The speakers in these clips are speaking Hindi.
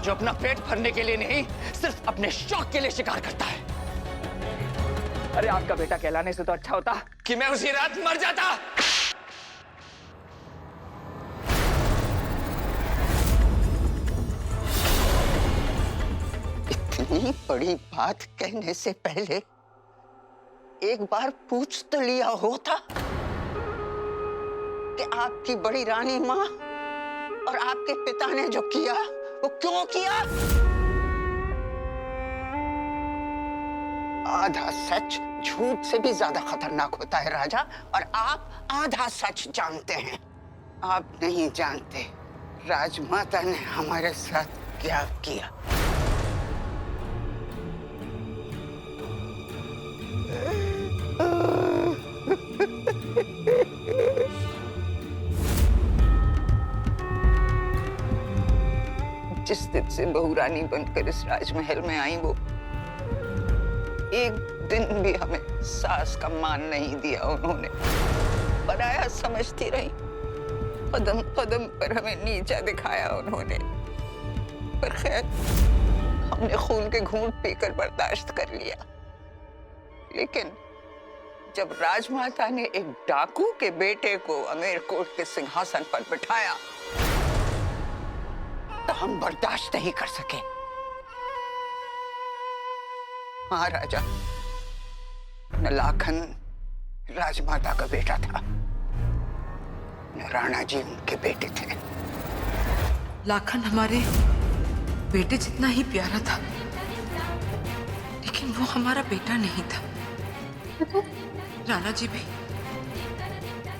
जो अपना पेट भरने के लिए नहीं, सिर्फ अपने शौक के लिए शिकार करता है। अरे आपका बेटा कहलाने से तो अच्छा होता कि मैं उसी रात मर जाता। इतनी बड़ी बात कहने से पहले एक बार पूछ तो लिया होता कि आपकी बड़ी रानी माँ और आपके पिता ने जो किया वो क्यों किया। आधा सच झूठ से भी ज्यादा खतरनाक होता है राजा, और आप आधा सच जानते हैं। आप नहीं जानते राजमाता ने हमारे साथ क्या किया। जिस दिन से बहू रानी बनकर इस राजमहल में आई, वो एक दिन भी हमें सास का मान नहीं दिया उन्होंने। पराया समझती रही, कदम कदम पर हमें नीचा दिखाया उन्होंने। पर खैर, हमने खून के घूंट पीकर बर्दाश्त कर लिया। लेकिन जब राजमाता ने एक डाकू के बेटे को अमेरकोट के सिंहासन पर बिठाया तो हम बर्दाश्त नहीं कर सके। हाँ राजा, न लाखन राजमाता का बेटा था, न राणा जी उनके बेटे थे। लाखन हमारे बेटे जितना ही प्यारा था, लेकिन वो हमारा बेटा नहीं था। राणा जी भी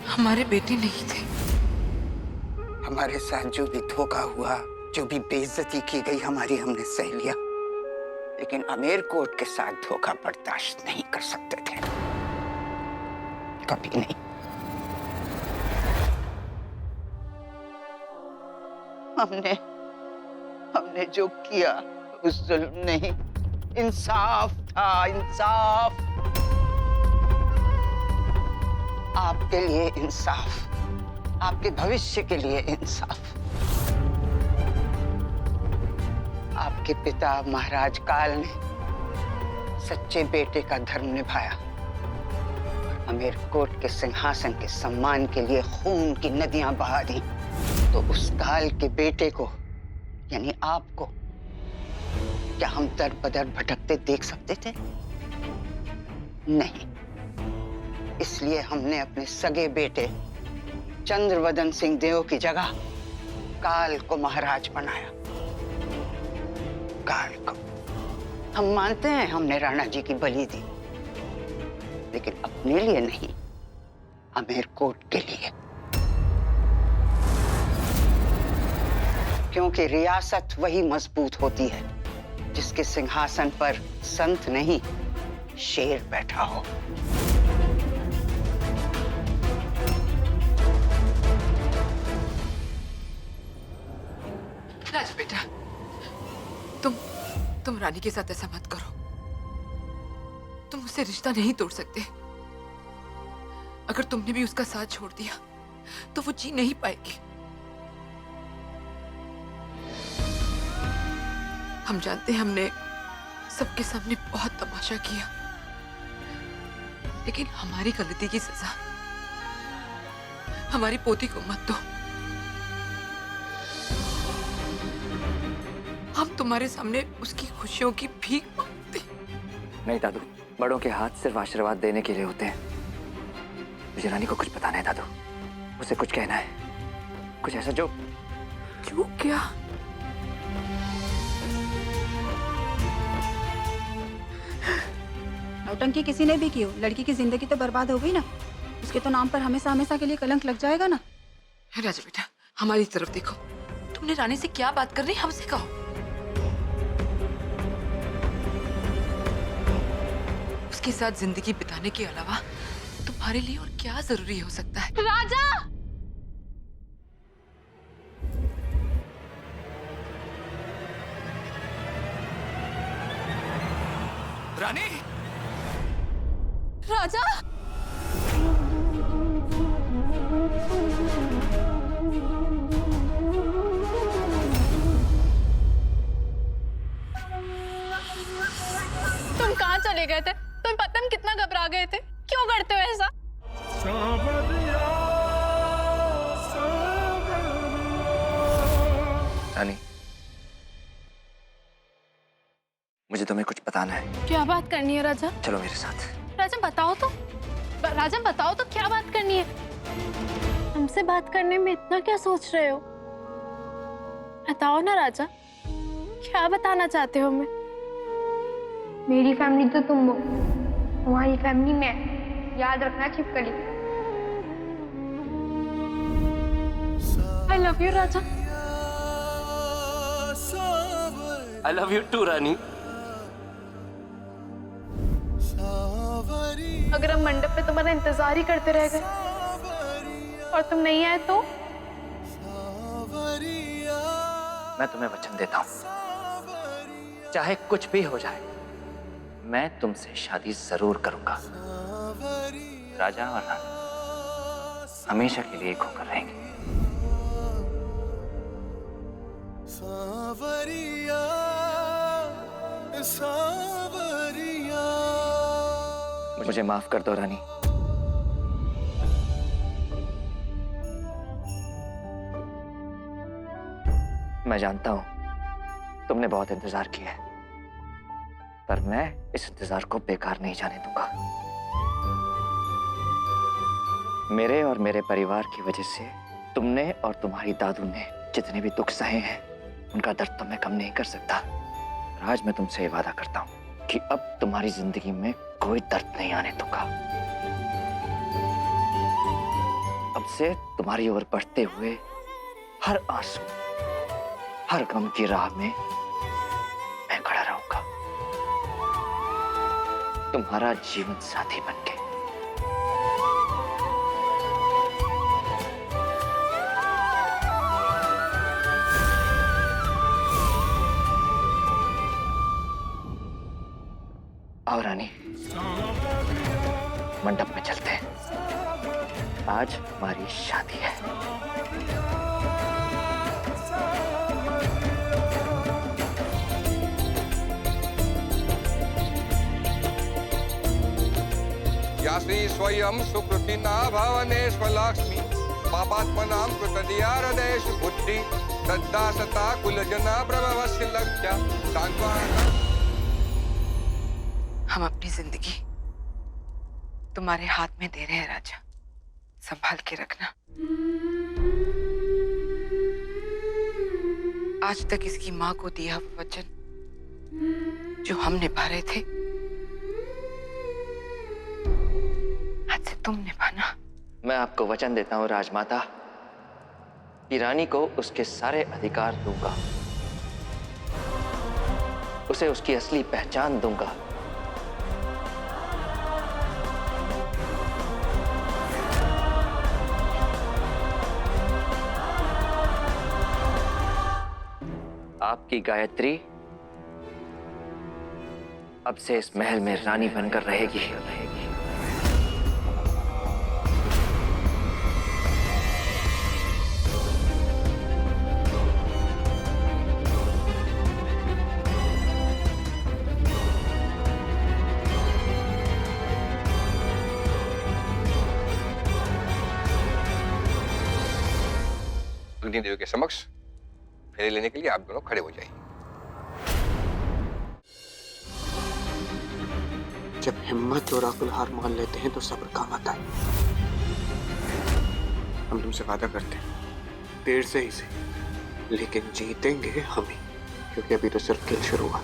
हमारे बेटे नहीं थे। हमारे साथ जो भी धोखा हुआ, जो भी बेइज्जती की गई हमारी, हमने सह लिया। लेकिन अमेरकोट के साथ धोखा बर्दाश्त नहीं कर सकते थे, कभी नहीं। हमने जो किया उस जुल्म नहीं, इंसाफ था, इंसाफ। आपके लिए इंसाफ, आपके भविष्य के लिए इंसाफ। आपके पिता महाराज काल ने सच्चे बेटे का धर्म निभाया, अमेरकोट के सिंहासन के सम्मान के लिए खून की नदियां बहा दी। तो उस काल के बेटे को, यानी आपको, क्या हम दर बदर भटकते देख सकते थे? नहीं। इसलिए हमने अपने सगे बेटे चंद्रवदन सिंह देव की जगह काल को महाराज बनाया। काल को हम मानते हैं हमने राणा जी की बलि दी, लेकिन अपने लिए नहीं, अमेरकोट के लिए। क्योंकि रियासत वही मजबूत होती है जिसके सिंहासन पर संत नहीं, शेर बैठा हो। राज बेटा, तुम रानी के साथ ऐसा मत करो। तुम उससे रिश्ता नहीं तोड़ सकते। अगर तुमने भी उसका साथ छोड़ दिया तो वो जी नहीं पाएगी। हम जानते हैं हमने सबके सामने बहुत तमाशा किया, लेकिन हमारी गलती की सजा हमारी पोती को मत दो। हम तुम्हारे सामने उसकी खुशियों की भीख मांगते। नहीं दादू, बड़ों के हाथ सिर्फ आशीर्वाद देने के लिए होते हैं। मुझे रानी को कुछ बताना है दादू, उसे कुछ कहना है, कुछ ऐसा जो क्या? नौटंकी किसी ने भी की हो, लड़की की जिंदगी तो बर्बाद हो गई ना। उसके तो नाम पर हमेशा हमेशा के लिए कलंक लग जाएगा ना। राजा बेटा, हमारी तरफ देखो। तुमने रानी से क्या बात करनी, हमसे कहो। उसके साथ जिंदगी बिताने के अलावा तुम्हारे लिए और क्या जरूरी हो सकता है? राजा! रानी! राजा! ले गए थे। तुम्हें पता हम कितना घबरा गए थे। क्यों करते हो ऐसा? रानी, मुझे तुम्हें कुछ बताना है। क्या बात करनी है राजा? चलो मेरे साथ। राजा बताओ तो, राजा बताओ तो क्या बात करनी है? हमसे बात करने में इतना क्या सोच रहे हो? बताओ ना राजा, क्या बताना चाहते हो हमें? मेरी फैमिली तो तुम हो, तुम्हारी फैमिली मैं। याद रखना छिपकली। आई लव यू राजा। आई लव यू टू रानी। अगर हम मंडप पे तुम्हारा इंतजार ही करते रह गए और तुम नहीं आए तो? मैं तुम्हें वचन देता हूं, चाहे कुछ भी हो जाए, मैं तुमसे शादी जरूर करूंगा। राजा और रानी हमेशा के लिए एक होकर रहेंगे। मुझे माफ कर दो रानी। मैं जानता हूं तुमने बहुत इंतजार किया है, पर मैं इस इंतजार को बेकार नहीं जाने दूंगा। मेरे और मेरे परिवार की वजह से तुमने और तुम्हारी दादू ने जितने भी दुख सहे हैं, उनका दर्द तो मैं कम नहीं कर सकता। आज मैं तुमसे ये वादा करता हूं कि अब तुम्हारी जिंदगी में कोई दर्द नहीं आने दूंगा। अब से तुम्हारी ओर बढ़ते हुए हर आंसू, हर गम की राह में मैं खड़ा रहूंगा, तुम्हारा जीवन साथी बनके। आओ रानी, मंडप में चलते हैं। आज हमारी शादी है। या श्री स्वयं सुकृति ना भावने स्वलक्ष्मी पापात्मनां कृतदिया हृदयेषु बुद्धि श्रद्धा सता कुलजना प्रभवस्य लक्ष्या सांत्वना। हम अपनी जिंदगी तुम्हारे हाथ में दे रहे हैं राजा, संभाल के रखना। आज तक इसकी माँ को दिया वो वचन जो हम निभा रहे थे, आज से तुम निभाना। मैं आपको वचन देता हूं राजमाता कि रानी को उसके सारे अधिकार दूंगा, उसे उसकी असली पहचान दूंगा। आपकी गायत्री अब से इस महल में रानी बनकर रहेगी। अग्निदेव के समक्ष फेरे लेने के लिए आप दोनों खड़े हो जाइए। जब हिम्मत और अक्ल हार मान लेते हैं तो सब्र काम आता है। हम तुमसे वादा करते हैं, देर से ही सही, लेकिन जीतेंगे हम ही, क्योंकि अभी तो सिर्फ खेल शुरू हुआ।